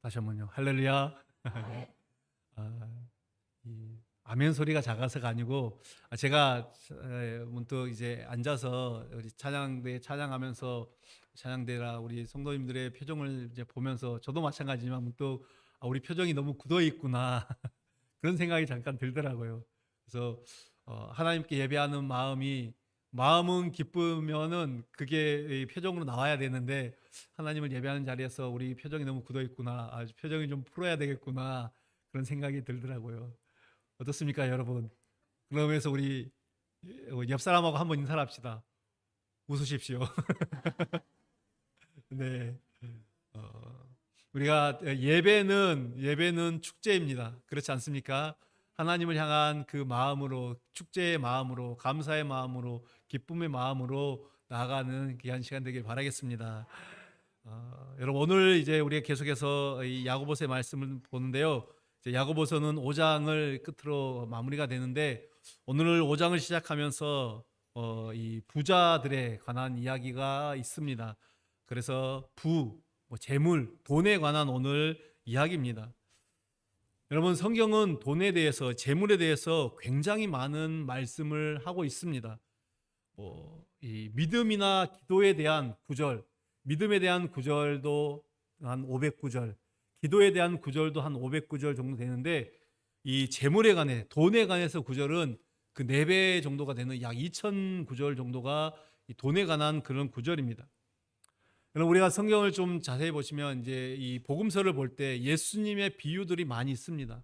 다시 한번요. 할렐루야. 아, 이 아멘 소리가 작아서가 아니고 제가 문득 이제 앉아서 우리 찬양대 찬양하면서 찬양대라 우리 성도님들의 표정을 이제 보면서 저도 마찬가지지만 문득 우리 표정이 너무 굳어 있구나 그런 생각이 잠깐 들더라고요. 그래서 하나님께 예배하는 마음은 기쁘면은 그게 이 표정으로 나와야 되는데 하나님을 예배하는 자리에서 우리 표정이 너무 굳어 있구나, 표정이 좀 풀어야 되겠구나 그런 생각이 들더라고요. 어떻습니까, 여러분? 그러면서 우리 옆 사람하고 한번 인사를 합시다. 웃으십시오. 네. 어, 우리가 예배는 축제입니다. 그렇지 않습니까? 하나님을 향한 그 마음으로, 축제의 마음으로, 감사의 마음으로, 기쁨의 마음으로 나아가는 귀한 시간 되길 바라겠습니다. 여러분, 오늘 이제 우리가 계속해서 이 야고보서의 말씀을 보는데요. 이제 야고보서는 5장을 끝으로 마무리가 되는데 오늘 5장을 시작하면서 이 부자들에 관한 이야기가 있습니다. 그래서 재물, 돈에 관한 오늘 이야기입니다. 여러분, 성경은 돈에 대해서, 재물에 대해서 굉장히 많은 말씀을 하고 있습니다. 이 믿음이나 기도에 대한 구절, 믿음에 대한 구절도 한 500구절, 기도에 대한 구절도 한 500구절 정도 되는데 이 재물에 관해, 돈에 관해서 구절은 그 4배 정도가 되는 약 2000구절 정도가 이 돈에 관한 그런 구절입니다. 여러분, 우리가 성경을 좀 자세히 보시면 이제 이 복음서를 볼 때 예수님의 비유들이 많이 있습니다.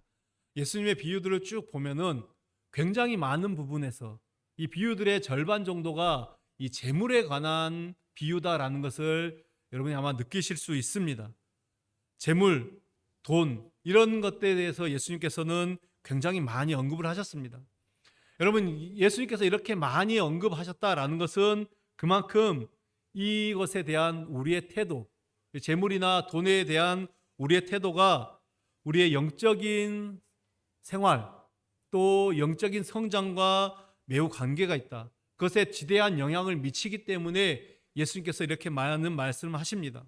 예수님의 비유들을 쭉 보면은 굉장히 많은 부분에서 이 비유들의 절반 정도가 이 재물에 관한 비유다라는 것을 여러분이 아마 느끼실 수 있습니다. 재물, 돈 이런 것들에 대해서 예수님께서는 굉장히 많이 언급을 하셨습니다. 여러분, 예수님께서 이렇게 많이 언급하셨다라는 것은 그만큼 이것에 대한 우리의 태도, 재물이나 돈에 대한 우리의 태도가 우리의 영적인 생활 또 영적인 성장과 매우 관계가 있다. 그것에 지대한 영향을 미치기 때문에 예수님께서 이렇게 많은 말씀을 하십니다.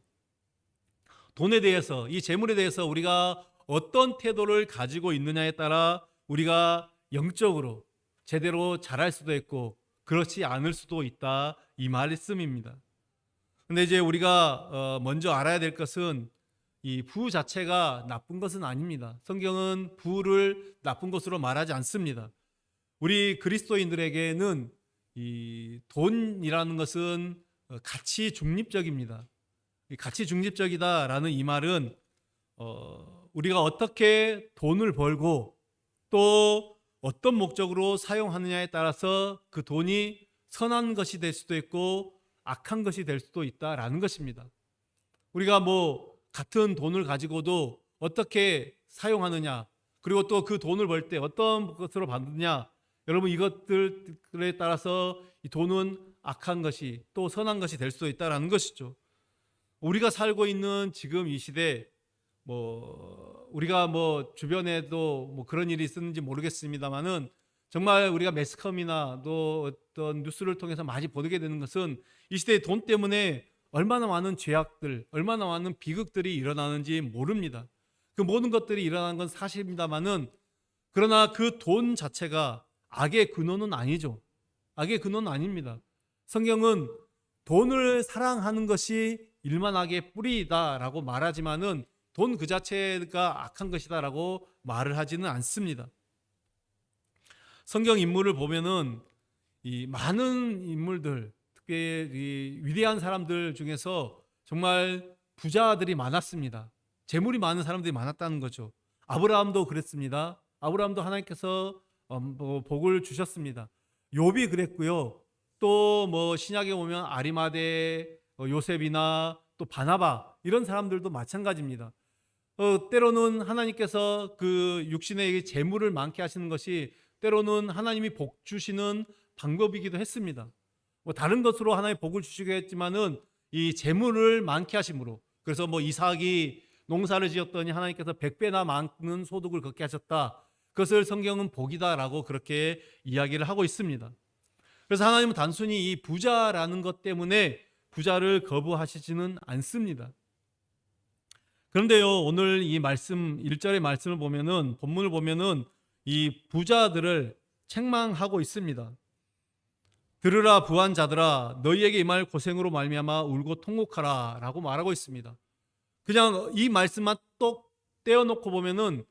돈에 대해서, 이 재물에 대해서 우리가 어떤 태도를 가지고 있느냐에 따라 우리가 영적으로 제대로 자랄 수도 있고 그렇지 않을 수도 있다, 이 말씀입니다. 근데 이제 우리가 먼저 알아야 될 것은 이 부 자체가 나쁜 것은 아닙니다. 성경은 부를 나쁜 것으로 말하지 않습니다. 우리 그리스도인들에게는 이 돈이라는 것은 가치 중립적입니다. 가치 중립적이다라는 이 말은 우리가 어떻게 돈을 벌고 또 어떤 목적으로 사용하느냐에 따라서 그 돈이 선한 것이 될 수도 있고 악한 것이 될 수도 있다라는 것입니다. 우리가 같은 돈을 가지고도 어떻게 사용하느냐, 그리고 또 그 돈을 벌 때 어떤 것으로 받느냐, 여러분, 이것들에 따라서 이 돈은 악한 것이 또 선한 것이 될 수도 있다라는 것이죠. 우리가 살고 있는 지금 이 시대, 우리가 주변에도 그런 일이 있었는지 모르겠습니다만은 정말 우리가 매스컴이나 또 어떤 뉴스를 통해서 많이 보게 되는 것은 이 시대의 돈 때문에 얼마나 많은 죄악들, 얼마나 많은 비극들이 일어나는지 모릅니다. 그 모든 것들이 일어나는 건 사실입니다만은 그러나 그 돈 자체가 악의 근원은 아니죠. 악의 근원은 아닙니다. 성경은 돈을 사랑하는 것이 일만악의 뿌리다라고 말하지만은 돈 그 자체가 악한 것이다라고 말을 하지는 않습니다. 성경 인물을 보면은 이 많은 인물들, 특히 이 위대한 사람들 중에서 정말 부자들이 많았습니다. 재물이 많은 사람들이 많았다는 거죠. 아브라함도 그랬습니다. 아브라함도 하나님께서 복을 주셨습니다. 욥이 그랬고요. 또 신약에 보면 아리마대, 요셉이나 또 바나바 이런 사람들도 마찬가지입니다. 때로는 하나님께서 그 육신의 재물을 많게 하시는 것이 때로는 하나님이 복 주시는 방법이기도 했습니다. 다른 것으로 하나님이 복을 주시게 했지만은 이 재물을 많게 하심으로, 그래서 이삭이 농사를 지었더니 하나님께서 100배나 많은 소득을 걷게 하셨다. 그것을 성경은 복이다라고 그렇게 이야기를 하고 있습니다. 그래서 하나님은 단순히 이 부자라는 것 때문에 부자를 거부하시지는 않습니다. 그런데요, 오늘 이 말씀 1절의 말씀을 보면은, 본문을 보면은 이 부자들을 책망하고 있습니다. 들으라 부한 자들아, 너희에게 임할 고생으로 말미암아 울고 통곡하라 라고 말하고 있습니다. 그냥 이 말씀만 똑 떼어놓고 보면은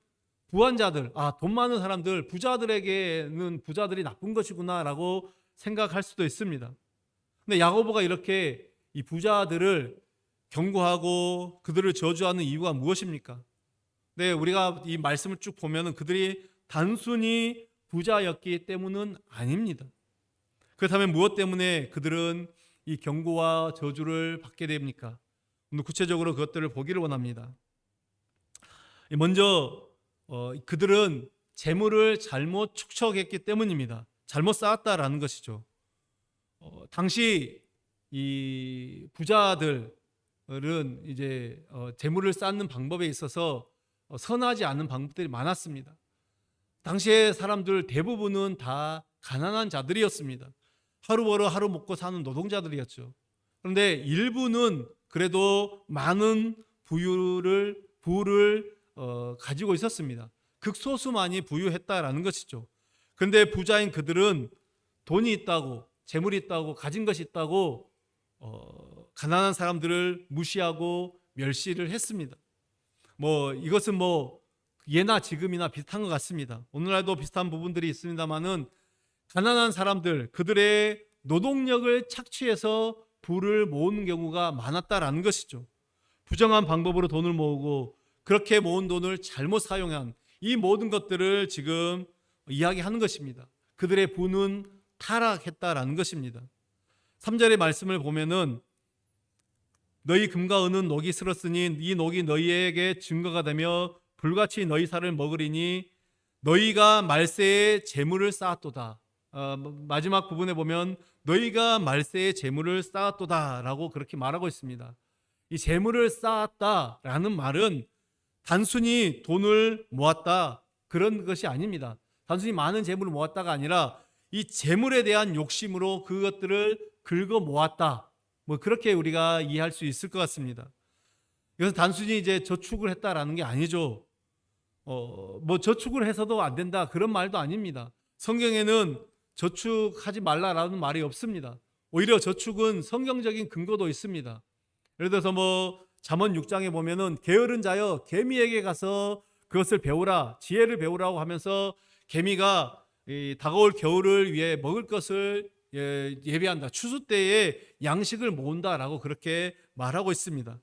부한 자들, 돈 많은 사람들, 부자들에게는 부자들이 나쁜 것이구나 라고 생각할 수도 있습니다. 근데 야고보가 이렇게 이 부자들을 경고하고 그들을 저주하는 이유가 무엇입니까? 네, 우리가 이 말씀을 쭉 보면은 그들이 단순히 부자였기 때문은 아닙니다. 그렇다면 무엇 때문에 그들은 이 경고와 저주를 받게 됩니까? 오늘 구체적으로 그것들을 보기를 원합니다. 먼저 그들은 재물을 잘못 축적했기 때문입니다. 잘못 쌓았다라는 것이죠. 당시 이 부자들은 이제 재물을 쌓는 방법에 있어서 선하지 않은 방법들이 많았습니다. 당시의 사람들 대부분은 다 가난한 자들이었습니다. 하루 벌어 하루 먹고 사는 노동자들이었죠. 그런데 일부는 그래도 많은 부를 가지고 있었습니다. 극소수만이 부유했다라는 것이죠. 그런데 부자인 그들은 돈이 있다고, 재물이 있다고, 가진 것이 있다고 가난한 사람들을 무시하고 멸시를 했습니다. 이것은 예나 지금이나 비슷한 것 같습니다. 오늘날도 비슷한 부분들이 있습니다만은 가난한 사람들, 그들의 노동력을 착취해서 부를 모으는 경우가 많았다라는 것이죠. 부정한 방법으로 돈을 모으고 그렇게 모은 돈을 잘못 사용한 이 모든 것들을 지금 이야기하는 것입니다. 그들의 부는 타락했다라는 것입니다. 3절의 말씀을 보면은 너희 금과 은은 녹이 슬었으니 이 녹이 너희에게 증거가 되며 불같이 너희 살을 먹으리니 너희가 말세에 재물을 쌓았도다. 마지막 부분에 보면 너희가 말세에 재물을 쌓았도다 라고 그렇게 말하고 있습니다. 이 재물을 쌓았다라는 말은 단순히 돈을 모았다 그런 것이 아닙니다. 단순히 많은 재물을 모았다가 아니라 이 재물에 대한 욕심으로 그것들을 긁어 모았다. 그렇게 우리가 이해할 수 있을 것 같습니다. 이것은 단순히 이제 저축을 했다라는 게 아니죠. 저축을 해서도 안 된다 그런 말도 아닙니다. 성경에는 저축하지 말라라는 말이 없습니다. 오히려 저축은 성경적인 근거도 있습니다. 예를 들어서 잠언 6장에 보면은 게으른 자여 개미에게 가서 그것을 배우라, 지혜를 배우라고 하면서 개미가 다가올 겨울을 위해 먹을 것을 예비한다. 추수 때에 양식을 모은다라고 그렇게 말하고 있습니다.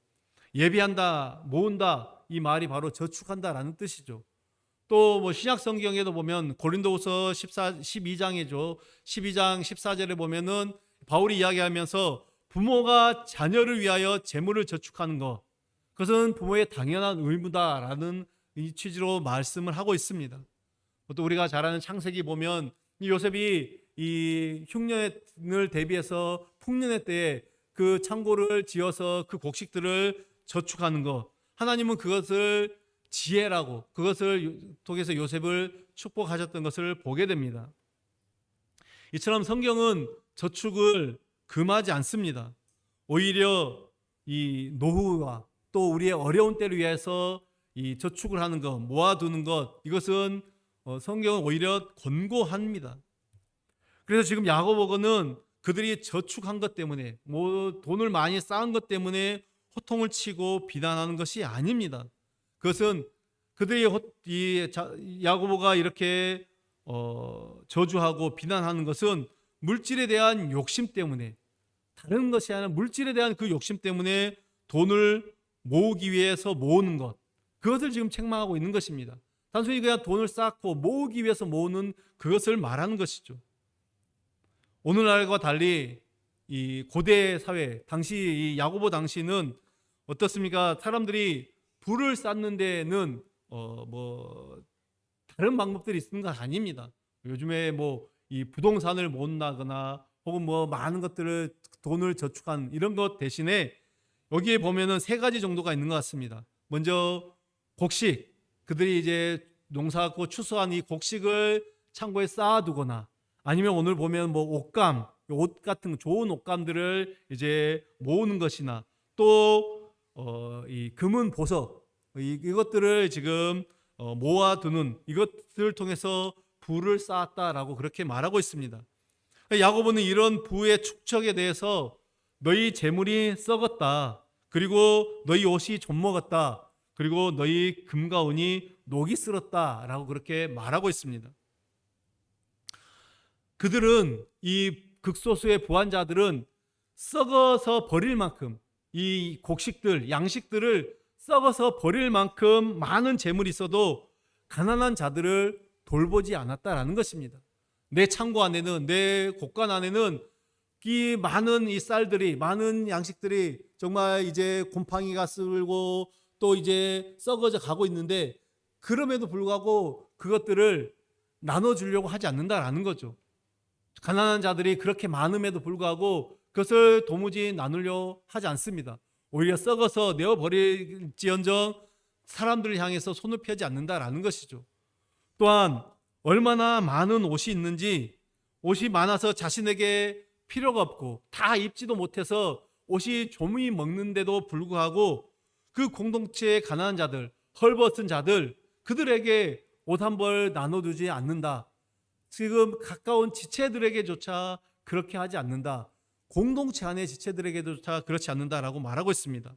예비한다, 모은다 이 말이 바로 저축한다라는 뜻이죠. 또 신약 성경에도 보면 고린도후서 12장이죠. 12장 14절에 보면은 바울이 이야기하면서 부모가 자녀를 위하여 재물을 저축하는 것, 그것은 부모의 당연한 의무다라는 이 취지로 말씀을 하고 있습니다. 또 우리가 잘 아는 창세기 보면 요셉이 이 흉년을 대비해서 풍년의 때에 그 창고를 지어서 그 곡식들을 저축하는 것, 하나님은 그것을 지혜라고, 그것을 통해서 요셉을 축복하셨던 것을 보게 됩니다. 이처럼 성경은 저축을 금하지 않습니다. 오히려 이 노후와 또 우리의 어려운 때를 위해서 이 저축을 하는 것, 모아두는 것, 이것은 성경은 오히려 권고합니다. 그래서 지금 야고보는 그들이 저축한 것 때문에, 돈을 많이 쌓은 것 때문에 호통을 치고 비난하는 것이 아닙니다. 그것은 그들이 야고보가 이렇게 저주하고 비난하는 것은 물질에 대한 욕심 때문에, 다른 것이 아니라 물질에 대한 그 욕심 때문에 돈을 모으기 위해서 모으는 것, 그것을 지금 책망하고 있는 것입니다. 단순히 그냥 돈을 쌓고 모으기 위해서 모으는 그것을 말하는 것이죠. 오늘날과 달리 이 고대 사회, 당시 이 야고보 당시는 어떻습니까? 사람들이 부를 쌓는 데는 다른 방법들이 있는 것 아닙니다. 요즘에 이 부동산을 모은다거나 혹은 많은 것들을 돈을 저축한 이런 것 대신에 여기에 보면은 세 가지 정도가 있는 것 같습니다. 먼저 곡식, 그들이 이제 농사짓고 추수한 이 곡식을 창고에 쌓아두거나, 아니면 오늘 보면 옷감, 옷 같은 좋은 옷감들을 이제 모으는 것이나, 또 이 금은 보석, 이것들을 지금 모아두는 이것들을 통해서 부를 쌓았다라고 그렇게 말하고 있습니다. 야고보는 이런 부의 축적에 대해서 너희 재물이 썩었다. 그리고 너희 옷이 좀먹었다. 그리고 너희 금과 은이 녹이 쓸었다라고 그렇게 말하고 있습니다. 그들은 이 극소수의 부한자들은 썩어서 버릴 만큼 이 곡식들, 양식들을 썩어서 버릴 만큼 많은 재물이 있어도 가난한 자들을 돌보지 않았다라는 것입니다. 내 창고 안에는, 내 곳간 안에는 이 많은 이 쌀들이, 많은 양식들이 정말 이제 곰팡이가 쓸고 또 이제 썩어져 가고 있는데, 그럼에도 불구하고 그것들을 나눠주려고 하지 않는다라는 거죠. 가난한 자들이 그렇게 많음에도 불구하고 그것을 도무지 나누려 하지 않습니다. 오히려 썩어서 내어버릴지언정 사람들을 향해서 손을 펴지 않는다라는 것이죠. 또한 얼마나 많은 옷이 있는지, 옷이 많아서 자신에게 필요가 없고 다 입지도 못해서 옷이 조미 먹는데도 불구하고 그 공동체의 가난한 자들, 헐벗은 자들, 그들에게 옷 한 벌 나눠주지 않는다. 지금 가까운 지체들에게조차 그렇게 하지 않는다. 공동체 안의 지체들에게조차 그렇지 않는다라고 말하고 있습니다.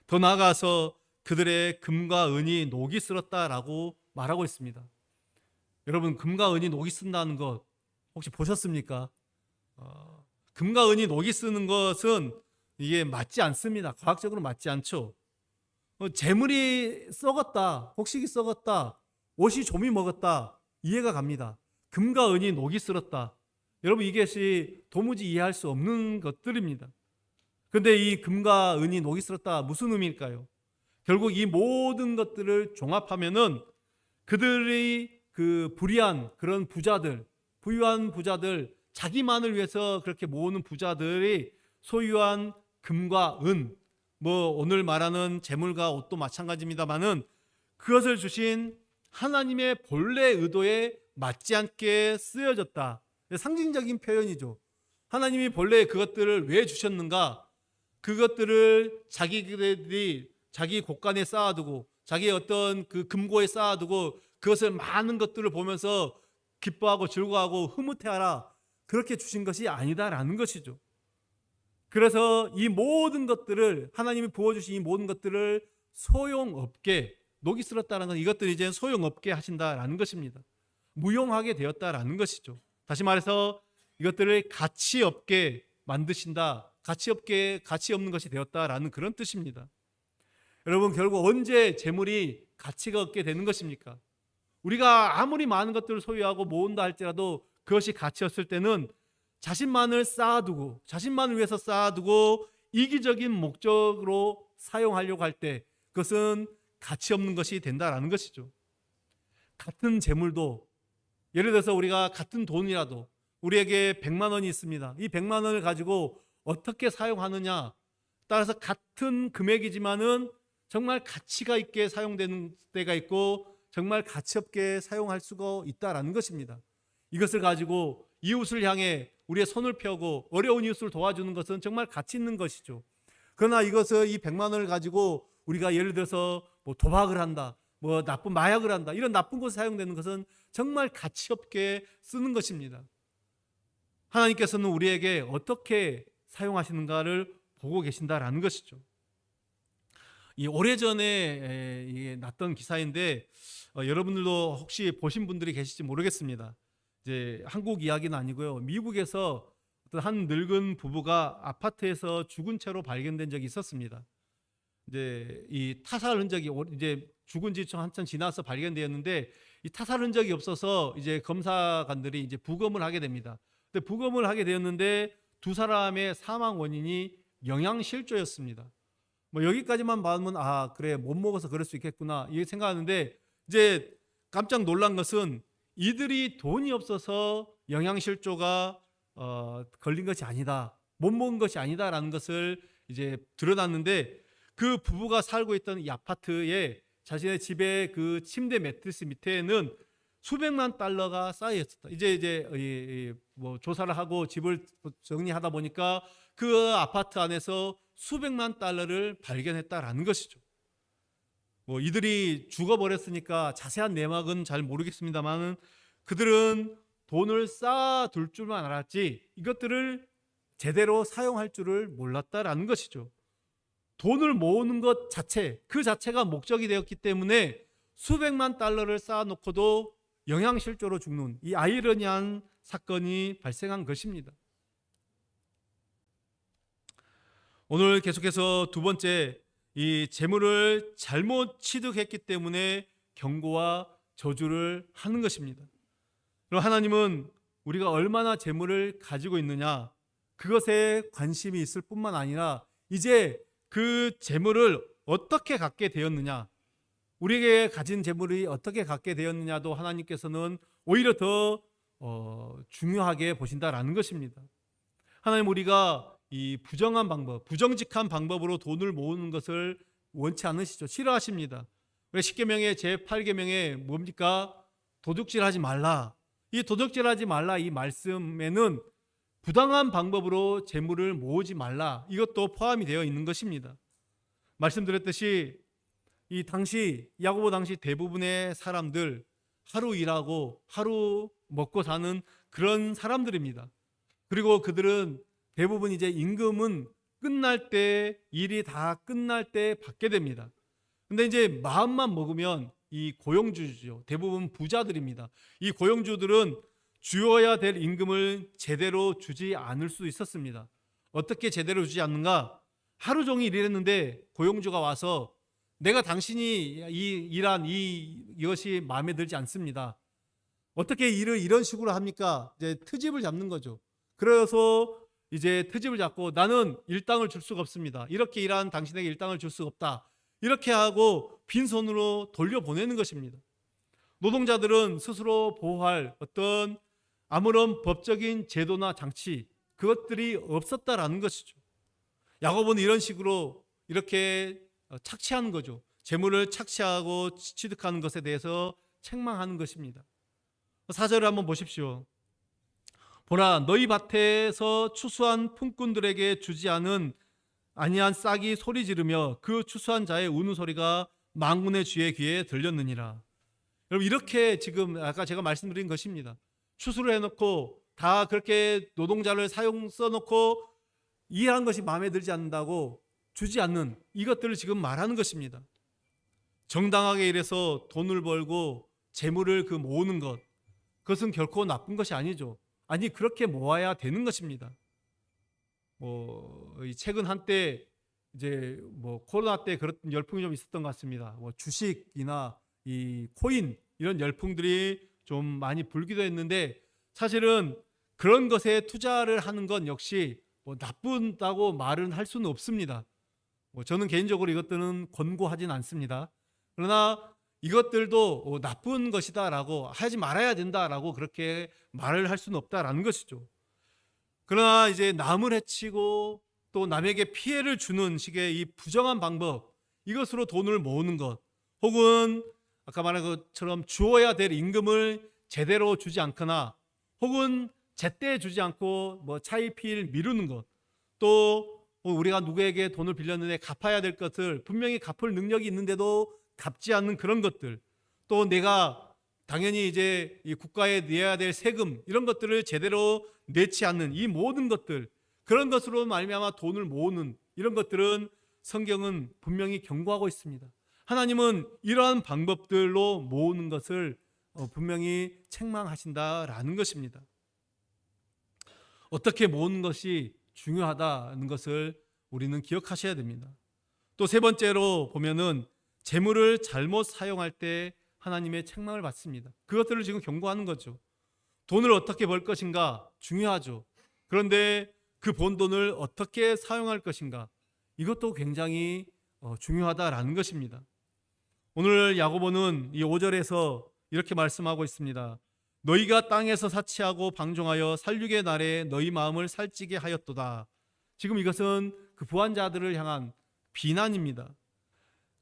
더 나아가서 그들의 금과 은이 녹이 쓸었다라고 말하고 있습니다. 여러분, 금과 은이 녹이 쓴다는 것 혹시 보셨습니까? 금과 은이 녹이 쓰는 것은 이게 맞지 않습니다. 과학적으로 맞지 않죠. 재물이 썩었다, 곡식이 썩었다, 옷이 조미 먹었다, 이해가 갑니다. 금과 은이 녹이 쓸었다. 여러분, 이것이 도무지 이해할 수 없는 것들입니다. 그런데 이 금과 은이 녹이 쓸었다, 무슨 의미일까요? 결국 이 모든 것들을 종합하면은 그들의 그 불의한 그런 부자들, 부유한 부자들, 자기만을 위해서 그렇게 모으는 부자들이 소유한 금과 은, 뭐 오늘 말하는 재물과 옷도 마찬가지입니다만은 그것을 주신 하나님의 본래 의도에 맞지 않게 쓰여졌다. 상징적인 표현이죠. 하나님이 본래 그것들을 왜 주셨는가? 그것들을 자기들이 자기 곳간에 쌓아두고 자기 어떤 그 금고에 쌓아두고 그것을 많은 것들을 보면서 기뻐하고 즐거워하고 흐뭇해하라, 그렇게 주신 것이 아니다라는 것이죠. 그래서 이 모든 것들을, 하나님이 부어주신 이 모든 것들을 소용없게, 녹이 쓸었다는 건 이것들이 이제 소용없게 하신다라는 것입니다. 무용하게 되었다라는 것이죠. 다시 말해서 이것들을 가치 없게 만드신다, 가치 없는 것이 되었다라는 그런 뜻입니다. 여러분, 결국 언제 재물이 가치가 없게 되는 것입니까? 우리가 아무리 많은 것들을 소유하고 모은다 할지라도 그것이 가치 없을 때는 자신만을 쌓아두고, 자신만을 위해서 쌓아두고 이기적인 목적으로 사용하려고 할 때 그것은 가치 없는 것이 된다라는 것이죠. 같은 재물도, 예를 들어서 우리가 같은 돈이라도 우리에게 100만 원이 있습니다. 이 100만 원을 가지고 어떻게 사용하느냐 따라서 같은 금액이지만은 정말 가치가 있게 사용되는 때가 있고 정말 가치 없게 사용할 수가 있다라는 것입니다. 이것을 가지고 이웃을 향해 우리의 손을 펴고 어려운 이웃을 도와주는 것은 정말 가치 있는 것이죠. 그러나 이것을, 이 100만 원을 가지고 우리가 예를 들어서 뭐 도박을 한다, 뭐 나쁜 마약을 한다, 이런 나쁜 곳에 사용되는 것은 정말 가치 없게 쓰는 것입니다. 하나님께서는 우리에게 어떻게 사용하시는가를 보고 계신다라는 것이죠. 이 오래전에 났던 기사인데 여러분들도 혹시 보신 분들이 계실지 모르겠습니다. 이제 한국 이야기는 아니고요. 미국에서 어떤 한 늙은 부부가 아파트에서 죽은 채로 발견된 적이 있었습니다. 이제 이 타살 흔적이, 이제 죽은 지 한참 지나서 발견되었는데 이 타살 흔적이 없어서 이제 검사관들이 이제 부검을 하게 됩니다. 근데 부검을 하게 되었는데 두 사람의 사망 원인이 영양실조였습니다. 뭐 여기까지만 봐면 아, 그래, 못 먹어서 그럴 수 있겠구나 이렇게 생각하는데, 이제 깜짝 놀란 것은 이들이 돈이 없어서 영양실조가 걸린 것이 아니다, 못 먹은 것이 아니다라는 것을 이제 드러났는데, 그 부부가 살고 있던 이 아파트에 자신의 집의 그 침대 매트리스 밑에는 수백만 달러가 쌓여 있었다. 이제 뭐 조사를 하고 집을 정리하다 보니까 그 아파트 안에서 수백만 달러를 발견했다라는 것이죠. 이들이 죽어버렸으니까 자세한 내막은 잘 모르겠습니다만 그들은 돈을 쌓아둘 줄만 알았지 이것들을 제대로 사용할 줄을 몰랐다라는 것이죠. 돈을 모으는 것 자체, 그 자체가 목적이 되었기 때문에 수백만 달러를 쌓아놓고도 영양실조로 죽는 이 아이러니한 사건이 발생한 것입니다. 오늘 계속해서 두 번째, 이 재물을 잘못 취득했기 때문에 경고와 저주를 하는 것입니다. 그럼 하나님은 우리가 얼마나 재물을 가지고 있느냐 그것에 관심이 있을 뿐만 아니라 이제 그 재물을 어떻게 갖게 되었느냐, 우리에게 가진 재물이 어떻게 갖게 되었느냐도 하나님께서는 오히려 더 중요하게 보신다라는 것입니다. 하나님 우리가 이 부정한 방법, 부정직한 방법으로 돈을 모으는 것을 원치 않으시죠. 싫어하십니다. 왜 십계명의 제8계명에 뭡니까? 도둑질하지 말라. 이 도둑질하지 말라 이 말씀에는 부당한 방법으로 재물을 모으지 말라 이것도 포함이 되어 있는 것입니다. 말씀드렸듯이 이 당시 야고보 당시 대부분의 사람들 하루 일하고 하루 먹고 사는 그런 사람들입니다. 그리고 그들은 대부분 이제 임금은 끝날 때 일이 다 끝날 때 받게 됩니다. 근데 이제 마음만 먹으면 이 고용주죠. 대부분 부자들입니다. 이 고용주들은 주어야 될 임금을 제대로 주지 않을 수 있었습니다. 어떻게 제대로 주지 않는가? 하루 종일 일했는데 고용주가 와서 내가 당신이 일한 이것이 마음에 들지 않습니다. 어떻게 일을 이런 식으로 합니까? 이제 트집을 잡는 거죠. 그래서 이제 트집을 잡고 나는 일당을 줄 수가 없습니다. 이렇게 일한 당신에게 일당을 줄 수가 없다. 이렇게 하고 빈손으로 돌려보내는 것입니다. 노동자들은 스스로 보호할 어떤 아무런 법적인 제도나 장치 그것들이 없었다라는 것이죠. 야고보는 이런 식으로 이렇게 착취하는 거죠. 재물을 착취하고 취득하는 것에 대해서 책망하는 것입니다. 4절을 한번 보십시오. 보라 너희 밭에서 추수한 품꾼들에게 주지 아니한 싹이 소리 지르며 그 추수한 자의 우는 소리가 만군의 주의 귀에 들렸느니라. 여러분 이렇게 지금 아까 제가 말씀드린 것입니다. 추수를 해놓고 다 그렇게 노동자를 써놓고 일한 것이 마음에 들지 않는다고 주지 않는 이것들을 지금 말하는 것입니다. 정당하게 일해서 돈을 벌고 재물을 모으는 것 그것은 결코 나쁜 것이 아니죠. 아니 그렇게 모아야 되는 것입니다. 최근 한때 이제 코로나 때 그런 열풍이 좀 있었던 것 같습니다. 주식이나 이 코인 이런 열풍들이 좀 많이 불기도 했는데 사실은 그런 것에 투자를 하는 건 역시 나쁘다고 말은 할 수는 없습니다. 저는 개인적으로 이것들은 권고하진 않습니다. 그러나 이것들도 나쁜 것이다라고 하지 말아야 된다라고 그렇게 말을 할 수는 없다라는 것이죠. 그러나 이제 남을 해치고 또 남에게 피해를 주는 식의 이 부정한 방법 이것으로 돈을 모으는 것 혹은 아까 말한 것처럼 주어야 될 임금을 제대로 주지 않거나 혹은 제때 주지 않고 차일피일 미루는 것 또 우리가 누구에게 돈을 빌렸는데 갚아야 될 것을 분명히 갚을 능력이 있는데도 갚지 않는 그런 것들 또 내가 당연히 이제 이 국가에 내야 될 세금 이런 것들을 제대로 내지 않는 이 모든 것들 그런 것으로 말미암아 돈을 모으는 이런 것들은 성경은 분명히 경고하고 있습니다. 하나님은 이러한 방법들로 모으는 것을 분명히 책망하신다라는 것입니다. 어떻게 모으는 것이 중요하다는 것을 우리는 기억하셔야 됩니다. 또 세 번째로 보면은 재물을 잘못 사용할 때 하나님의 책망을 받습니다. 그것들을 지금 경고하는 거죠. 돈을 어떻게 벌 것인가 중요하죠. 그런데 그 번 돈을 어떻게 사용할 것인가 이것도 굉장히 중요하다라는 것입니다. 오늘 야고보는 이 5절에서 이렇게 말씀하고 있습니다. 너희가 땅에서 사치하고 방종하여 살육의 날에 너희 마음을 살찌게 하였도다. 지금 이것은 그 부한 자들을 향한 비난입니다.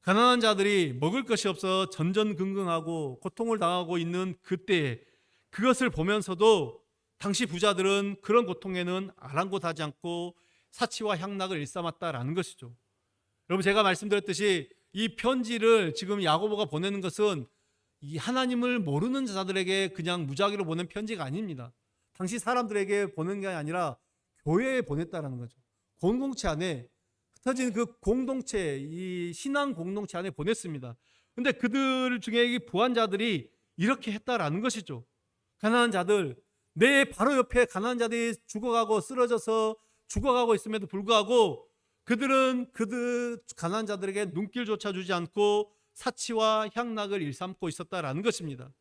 가난한 자들이 먹을 것이 없어 전전긍긍하고 고통을 당하고 있는 그때에 그것을 보면서도 당시 부자들은 그런 고통에는 아랑곳하지 않고 사치와 향락을 일삼았다라는 것이죠. 여러분 제가 말씀드렸듯이 이 편지를 지금 야고보가 보내는 것은 이 하나님을 모르는 자들에게 그냥 무작위로 보낸 편지가 아닙니다. 당시 사람들에게 보낸 게 아니라 교회에 보냈다라는 거죠. 공동체 안에, 흩어진 그 공동체, 이 신앙 공동체 안에 보냈습니다. 근데 그들 중에 이 부한 자들이 이렇게 했다라는 것이죠. 가난한 자들, 내 바로 옆에 가난한 자들이 죽어가고 쓰러져서 죽어가고 있음에도 불구하고 그들은 그들 가난한 자들에게 눈길조차 주지 않고 사치와 향락을 일삼고 있었다라는 것입니다.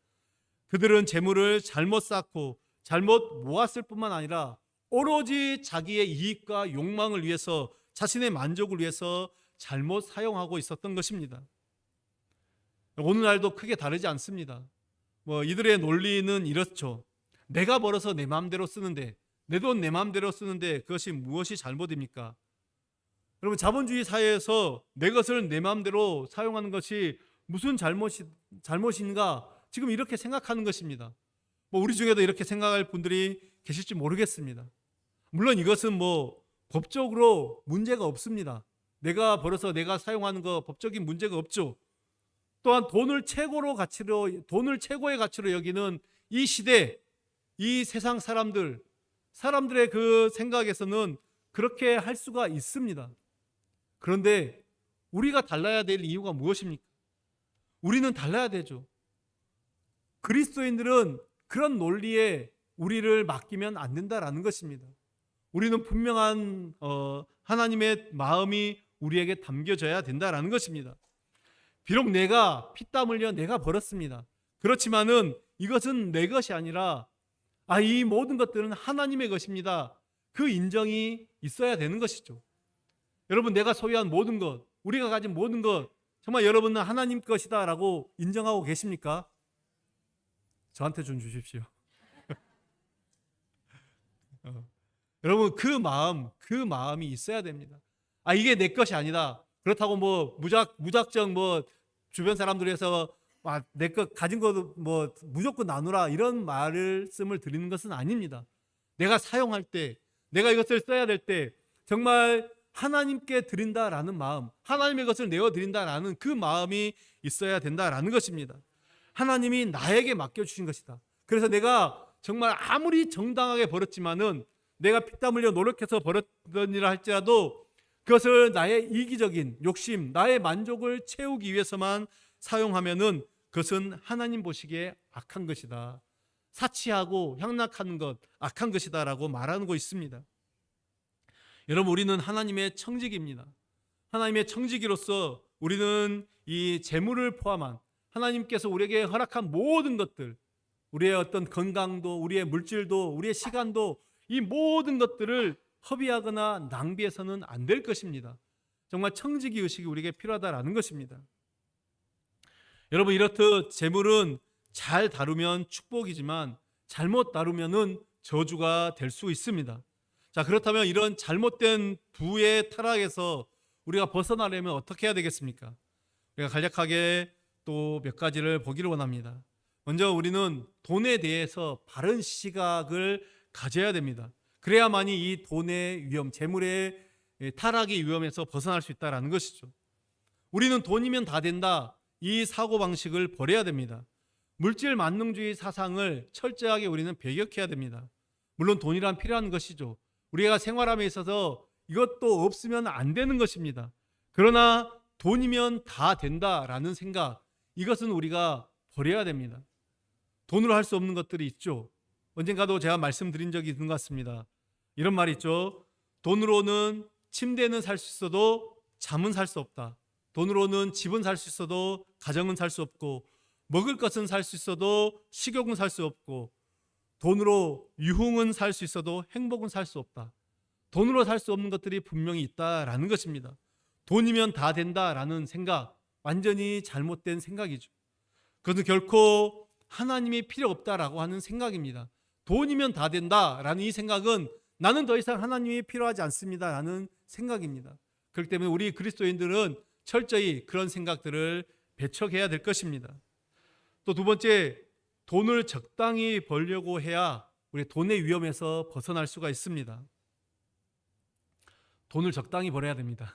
그들은 재물을 잘못 쌓고 잘못 모았을 뿐만 아니라 오로지 자기의 이익과 욕망을 위해서, 자신의 만족을 위해서 잘못 사용하고 있었던 것입니다. 오늘날도 크게 다르지 않습니다. 이들의 논리는 이렇죠. 내가 벌어서 내 마음대로 쓰는데, 내 돈 내 마음대로 쓰는데 그것이 무엇이 잘못입니까? 여러분, 자본주의 사회에서 내 것을 내 마음대로 사용하는 것이 무슨 잘못인가 지금 이렇게 생각하는 것입니다. 우리 중에도 이렇게 생각할 분들이 계실지 모르겠습니다. 물론 이것은 법적으로 문제가 없습니다. 내가 벌어서 내가 사용하는 거 법적인 문제가 없죠. 또한 돈을 최고의 가치로 여기는 이 시대, 이 세상 사람들의 그 생각에서는 그렇게 할 수가 있습니다. 그런데 우리가 달라야 될 이유가 무엇입니까? 우리는 달라야 되죠. 그리스도인들은 그런 논리에 우리를 맡기면 안 된다라는 것입니다. 우리는 분명한 하나님의 마음이 우리에게 담겨져야 된다라는 것입니다. 비록 내가 피땀 흘려 내가 벌었습니다. 그렇지만은 이것은 내 것이 아니라 이 모든 것들은 하나님의 것입니다. 그 인정이 있어야 되는 것이죠. 여러분, 내가 소유한 모든 것, 우리가 가진 모든 것, 정말 여러분은 하나님 것이다 라고 인정하고 계십니까? 저한테 좀 주십시오. 여러분, 그 마음이 있어야 됩니다. 이게 내 것이 아니다. 그렇다고 무작정 주변 사람들에서 내 것 가진 거 무조건 나누라 이런 말씀을 드리는 것은 아닙니다. 내가 사용할 때, 내가 이것을 써야 될 때 정말 하나님께 드린다라는 마음, 하나님의 것을 내어 드린다라는 그 마음이 있어야 된다라는 것입니다. 하나님이 나에게 맡겨주신 것이다. 그래서 내가 정말 아무리 정당하게 벌었지만은, 내가 피땀 흘려 노력해서 벌었던 일을 할지라도 그것을 나의 이기적인 욕심, 나의 만족을 채우기 위해서만 사용하면은 그것은 하나님 보시기에 악한 것이다. 사치하고 향락하는 것 악한 것이다 라고 말하는 거 있습니다. 여러분, 우리는 하나님의 청지기입니다. 하나님의 청지기로서 우리는 이 재물을 포함한 하나님께서 우리에게 허락한 모든 것들, 우리의 어떤 건강도, 우리의 물질도, 우리의 시간도, 이 모든 것들을 허비하거나 낭비해서는 안 될 것입니다. 정말 청지기 의식이 우리에게 필요하다라는 것입니다. 여러분, 이렇듯 재물은 잘 다루면 축복이지만 잘못 다루면은 저주가 될 수 있습니다. 자, 그렇다면 이런 잘못된 부의 타락에서 우리가 벗어나려면 어떻게 해야 되겠습니까? 우리가 간략하게 또 몇 가지를 보기를 원합니다. 먼저 우리는 돈에 대해서 바른 시각을 가져야 됩니다. 그래야만이 이 돈의 위험, 재물의 타락의 위험에서 벗어날 수 있다는 것이죠. 우리는 돈이면 다 된다, 이 사고방식을 버려야 됩니다. 물질 만능주의 사상을 철저하게 우리는 배격해야 됩니다. 물론 돈이란 필요한 것이죠. 우리가 생활함에 있어서 이것도 없으면 안 되는 것입니다. 그러나 돈이면 다 된다라는 생각, 이것은 우리가 버려야 됩니다. 돈으로 할 수 없는 것들이 있죠. 언젠가도 제가 말씀드린 적이 있는 것 같습니다. 이런 말이 있죠. 돈으로는 침대는 살 수 있어도 잠은 살 수 없다. 돈으로는 집은 살 수 있어도 가정은 살 수 없고, 먹을 것은 살 수 있어도 식욕은 살 수 없고, 돈으로 유흥은 살 수 있어도 행복은 살 수 없다. 돈으로 살 수 없는 것들이 분명히 있다라는 것입니다. 돈이면 다 된다라는 생각, 완전히 잘못된 생각이죠. 그것은 결코 하나님이 필요 없다라고 하는 생각입니다. 돈이면 다 된다라는 이 생각은 나는 더 이상 하나님이 필요하지 않습니다라는 생각입니다. 그렇기 때문에 우리 그리스도인들은 철저히 그런 생각들을 배척해야 될 것입니다. 또 두 번째, 돈을 적당히 벌려고 해야 우리 돈의 위험에서 벗어날 수가 있습니다. 돈을 적당히 벌어야 됩니다.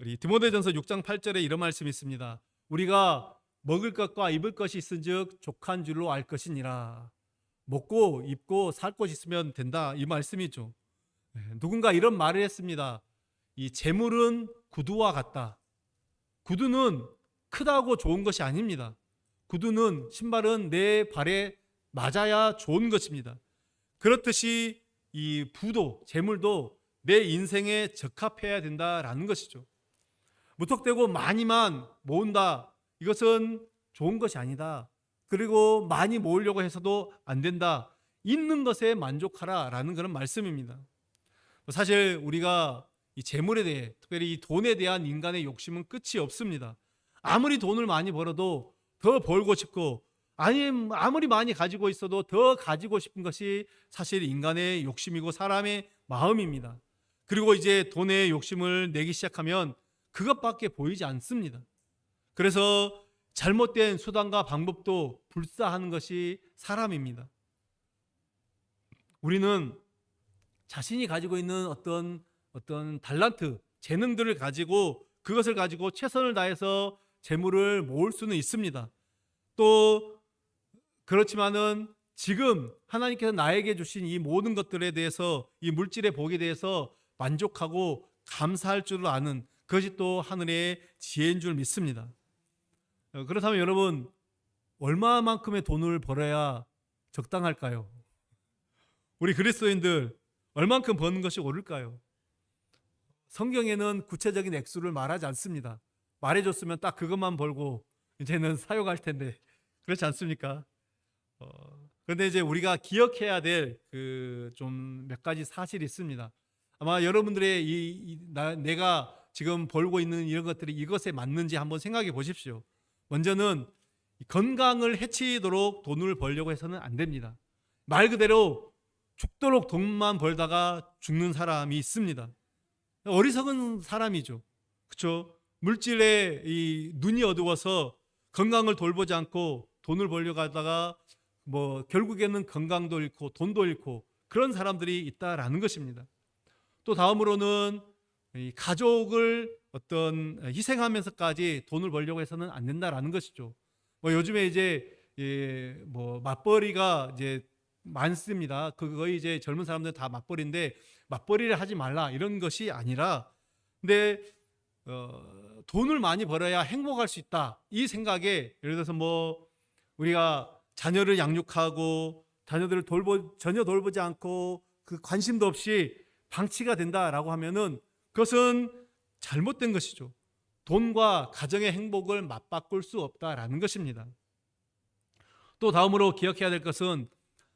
우리 디모데전서 6장 8절에 이런 말씀이 있습니다. 우리가 먹을 것과 입을 것이 있은즉 족한 줄로 알 것이니라. 먹고 입고 살 것이 있으면 된다, 이 말씀이죠. 누군가 이런 말을 했습니다. 이 재물은 구두와 같다. 구두는 크다고 좋은 것이 아닙니다. 구두는, 신발은 내 발에 맞아야 좋은 것입니다. 그렇듯이 이 부도, 재물도 내 인생에 적합해야 된다라는 것이죠. 무턱대고 많이만 모은다, 이것은 좋은 것이 아니다. 그리고 많이 모으려고 해서도 안 된다. 있는 것에 만족하라라는 그런 말씀입니다. 사실 우리가 이 재물에 대해, 특별히 이 돈에 대한 인간의 욕심은 끝이 없습니다. 아무리 돈을 많이 벌어도 더 벌고 싶고, 아무리 많이 가지고 있어도 더 가지고 싶은 것이 사실 인간의 욕심이고 사람의 마음입니다. 그리고 이제 돈에 욕심을 내기 시작하면 그것밖에 보이지 않습니다. 그래서 잘못된 수단과 방법도 불사하는 것이 사람입니다. 우리는 자신이 가지고 있는 어떤 달란트, 재능들을 가지고, 그것을 가지고 최선을 다해서 재물을 모을 수는 있습니다. 또 그렇지만은 지금 하나님께서 나에게 주신 이 모든 것들에 대해서, 이 물질의 복에 대해서 만족하고 감사할 줄 아는 그것이 또 하늘의 지혜인 줄 믿습니다. 그렇다면 여러분, 얼마만큼의 돈을 벌어야 적당할까요? 우리 그리스도인들 얼만큼 버는 것이 옳을까요? 성경에는 구체적인 액수를 말하지 않습니다. 말해줬으면 딱 그것만 벌고 이제는 사용할 텐데, 그렇지 않습니까? 그런데 이제 우리가 기억해야 될 좀 몇 가지 사실이 있습니다. 아마 여러분들의 내가 지금 벌고 있는 이런 것들이 이것에 맞는지 한번 생각해 보십시오. 먼저는 건강을 해치도록 돈을 벌려고 해서는 안 됩니다. 말 그대로 죽도록 돈만 벌다가 죽는 사람이 있습니다. 어리석은 사람이죠. 그렇죠? 물질에 이 눈이 어두워서 건강을 돌보지 않고 돈을 벌려고 하다가 결국에는 건강도 잃고 돈도 잃고 그런 사람들이 있다라는 것입니다. 또 다음으로는 이 가족을 희생하면서까지 돈을 벌려고 해서는 안 된다라는 것이죠. 요즘에 이제 맞벌이가 이제 많습니다. 거의 이제 젊은 사람들 다 맞벌이인데, 맞벌이를 하지 말라 이런 것이 아니라, 근데 돈을 많이 벌어야 행복할 수 있다, 이 생각에, 예를 들어서 우리가 자녀를 양육하고 자녀들을 전혀 돌보지 않고 그 관심도 없이 방치가 된다라고 하면은 그것은 잘못된 것이죠. 돈과 가정의 행복을 맞바꿀 수 없다라는 것입니다. 또 다음으로 기억해야 될 것은,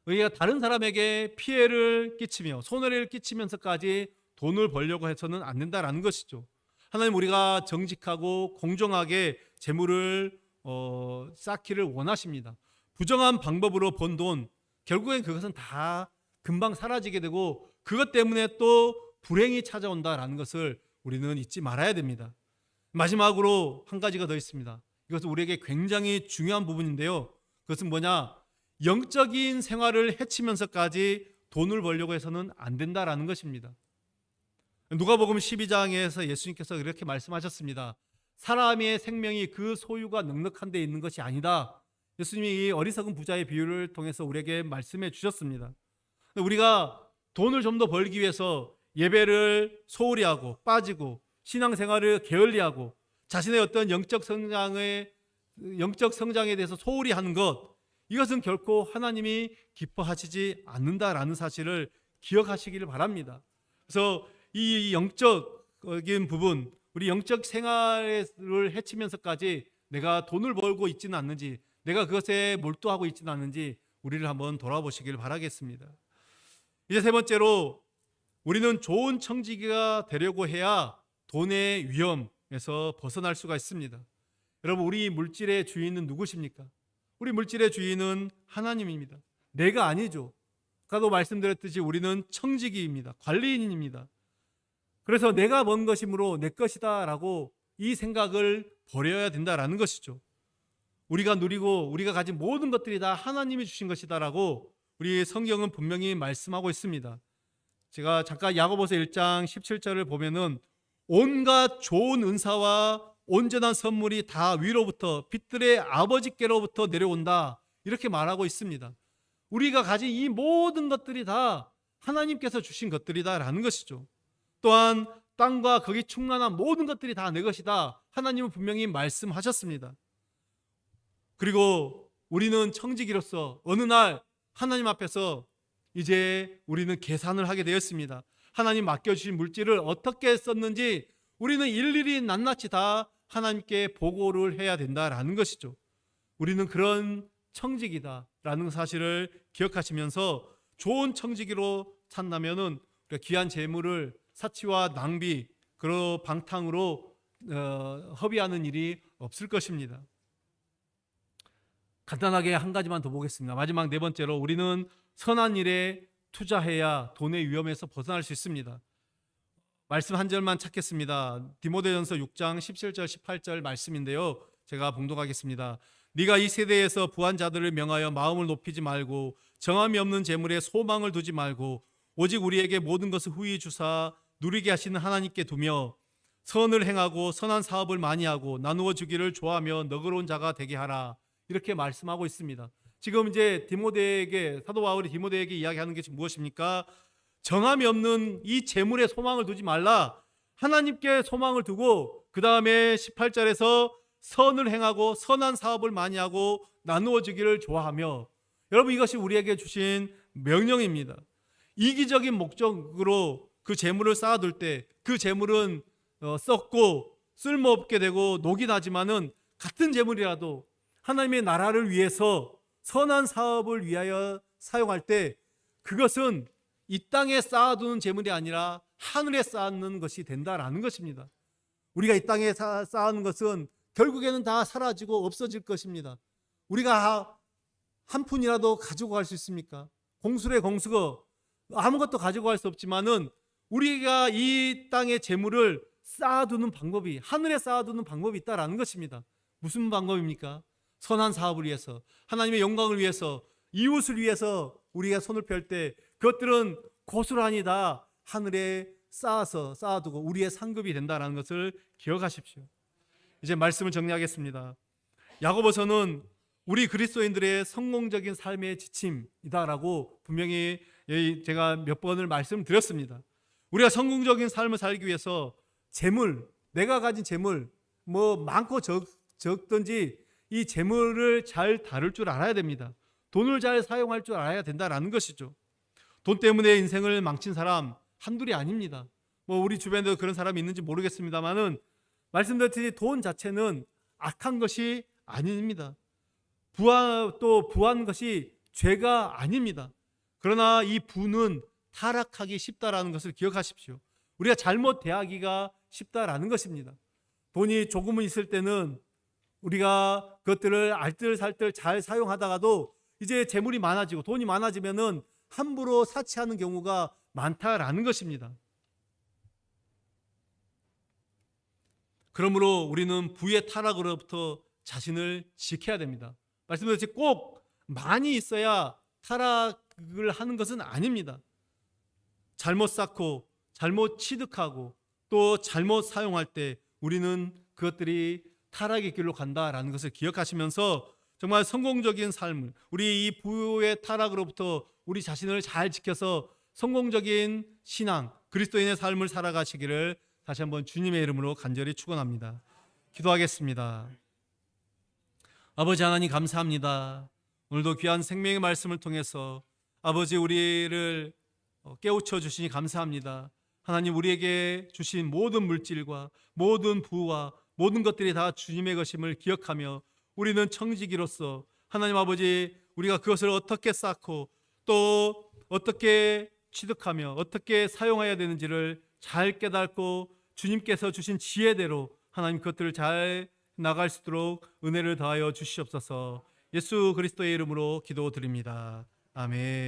우리가 다른 사람에게 피해를 끼치며 손해를 끼치면서까지 돈을 벌려고 해서는 안 된다라는 것이죠. 하나님, 우리가 정직하고 공정하게 재물을 쌓기를 원하십니다. 부정한 방법으로 번 돈, 결국엔 그것은 다 금방 사라지게 되고 그것 때문에 또 불행이 찾아온다라는 것을 우리는 잊지 말아야 됩니다. 마지막으로 한 가지가 더 있습니다. 이것은 우리에게 굉장히 중요한 부분인데요. 그것은 뭐냐? 영적인 생활을 해치면서까지 돈을 벌려고 해서는 안 된다라는 것입니다. 누가복음 12장에서 예수님께서 이렇게 말씀하셨습니다. 사람의 생명이 그 소유가 넉넉한 데 있는 것이 아니다. 예수님이 이 어리석은 부자의 비유를 통해서 우리에게 말씀해 주셨습니다. 우리가 돈을 좀 더 벌기 위해서 예배를 소홀히 하고 빠지고 신앙생활을 게을리하고 자신의 어떤 영적 성장에 대해서 소홀히 하는 것, 이것은 결코 하나님이 기뻐하시지 않는다라는 사실을 기억하시기를 바랍니다. 그래서 이 영적인 부분, 우리 영적 생활을 해치면서까지 내가 돈을 벌고 있지는 않는지, 내가 그것에 몰두하고 있지는 않는지 우리를 한번 돌아보시길 바라겠습니다. 이제 세 번째로, 우리는 좋은 청지기가 되려고 해야 돈의 위험에서 벗어날 수가 있습니다. 여러분, 우리 물질의 주인은 누구십니까? 우리 물질의 주인은 하나님입니다. 내가 아니죠. 아까도 말씀드렸듯이 우리는 청지기입니다. 관리인입니다. 그래서 내가 번 것이므로 내 것이다 라고 이 생각을 버려야 된다라는 것이죠. 우리가 누리고 우리가 가진 모든 것들이 다 하나님이 주신 것이다 라고 우리 성경은 분명히 말씀하고 있습니다. 제가 잠깐 야고보서 1장 17절을 보면은 온갖 좋은 은사와 온전한 선물이 다 위로부터 빛들의 아버지께로부터 내려온다, 이렇게 말하고 있습니다. 우리가 가진 이 모든 것들이 다 하나님께서 주신 것들이다라는 것이죠. 또한 땅과 거기 충만한 모든 것들이 다 내 것이다, 하나님은 분명히 말씀하셨습니다. 그리고 우리는 청지기로서 어느 날 하나님 앞에서 이제 우리는 계산을 하게 되었습니다. 하나님 맡겨주신 물질을 어떻게 썼는지 우리는 일일이 낱낱이 다 하나님께 보고를 해야 된다라는 것이죠. 우리는 그런 청지기다라는 사실을 기억하시면서 좋은 청지기로 산다면은 귀한 재물을 사치와 낭비, 그리고 방탕으로 허비하는 일이 없을 것입니다. 간단하게 한 가지만 더 보겠습니다. 마지막 네 번째로, 우리는 선한 일에 투자해야 돈의 위험에서 벗어날 수 있습니다. 말씀 한 절만 찾겠습니다. 디모데전서 6장 17절 18절 말씀인데요, 제가 봉독하겠습니다. 네가 이 세대에서 부한 자들을 명하여 마음을 높이지 말고 정함이 없는 재물에 소망을 두지 말고 오직 우리에게 모든 것을 후히 주사 누리게 하시는 하나님께 두며 선을 행하고 선한 사업을 많이 하고 나누어 주기를 좋아하며 너그러운 자가 되게 하라, 이렇게 말씀하고 있습니다. 지금 이제 디모데에게, 사도 바울이 디모데에게 이야기하는 게 무엇입니까? 정함이 없는 이 재물에 소망을 두지 말라, 하나님께 소망을 두고 그 다음에 18절에서 선을 행하고 선한 사업을 많이 하고 나누어 주기를 좋아하며. 여러분, 이것이 우리에게 주신 명령입니다. 이기적인 목적으로 그 재물을 쌓아둘 때 그 재물은 썩고 쓸모없게 되고 녹이 나지만은 같은 재물이라도 하나님의 나라를 위해서 선한 사업을 위하여 사용할 때 그것은 이 땅에 쌓아두는 재물이 아니라 하늘에 쌓는 것이 된다라는 것입니다. 우리가 이 땅에 쌓는 것은 결국에는 다 사라지고 없어질 것입니다. 우리가 한 푼이라도 가지고 갈 수 있습니까? 공수래 공수거 아무것도 가지고 갈 수 없지만은 우리가 이 땅의 재물을 쌓아두는 방법이, 하늘에 쌓아두는 방법이 있다라는 것입니다. 무슨 방법입니까? 선한 사업을 위해서, 하나님의 영광을 위해서, 이웃을 위해서 우리가 손을 펼 때 그것들은 고스란히 다 하늘에 쌓아두고 우리의 상급이 된다는 것을 기억하십시오. 이제 말씀을 정리하겠습니다. 야고보서는 우리 그리스도인들의 성공적인 삶의 지침이다라고 분명히 제가 몇 번을 말씀드렸습니다. 우리가 성공적인 삶을 살기 위해서 재물, 내가 가진 재물 뭐 많고 적든지 이 재물을 잘 다룰 줄 알아야 됩니다. 돈을 잘 사용할 줄 알아야 된다라는 것이죠. 돈 때문에 인생을 망친 사람 한둘이 아닙니다. 뭐 우리 주변에도 그런 사람이 있는지 모르겠습니다만은 말씀드렸듯이 돈 자체는 악한 것이 아닙니다. 부한 것이 죄가 아닙니다. 그러나 이 부는 타락하기 쉽다라는 것을 기억하십시오. 우리가 잘못 대하기가 쉽다라는 것입니다. 돈이 조금은 있을 때는 우리가 그것들을 알뜰살뜰 잘 사용하다가도 이제 재물이 많아지고 돈이 많아지면은 함부로 사치하는 경우가 많다라는 것입니다. 그러므로 우리는 부의 타락으로부터 자신을 지켜야 됩니다. 말씀드렸듯이 꼭 많이 있어야 타락을 하는 것은 아닙니다. 잘못 쌓고 잘못 취득하고 또 잘못 사용할 때 우리는 그것들이 타락의 길로 간다라는 것을 기억하시면서 정말 성공적인 삶을, 우리 이 부의 타락으로부터 우리 자신을 잘 지켜서 성공적인 신앙, 그리스도인의 삶을 살아가시기를 다시 한번 주님의 이름으로 간절히 축원합니다. 기도하겠습니다. 아버지 하나님 감사합니다. 오늘도 귀한 생명의 말씀을 통해서 아버지 우리를 깨우쳐 주시니 감사합니다. 하나님, 우리에게 주신 모든 물질과 모든 부와 모든 것들이 다 주님의 것임을 기억하며 우리는 청지기로서 하나님 아버지 우리가 그것을 어떻게 쌓고 또 어떻게 취득하며 어떻게 사용해야 되는지를 잘 깨닫고 주님께서 주신 지혜대로 하나님 그것들을 잘 나갈 수 있도록 은혜를 더하여 주시옵소서. 예수 그리스도의 이름으로 기도드립니다. 아멘.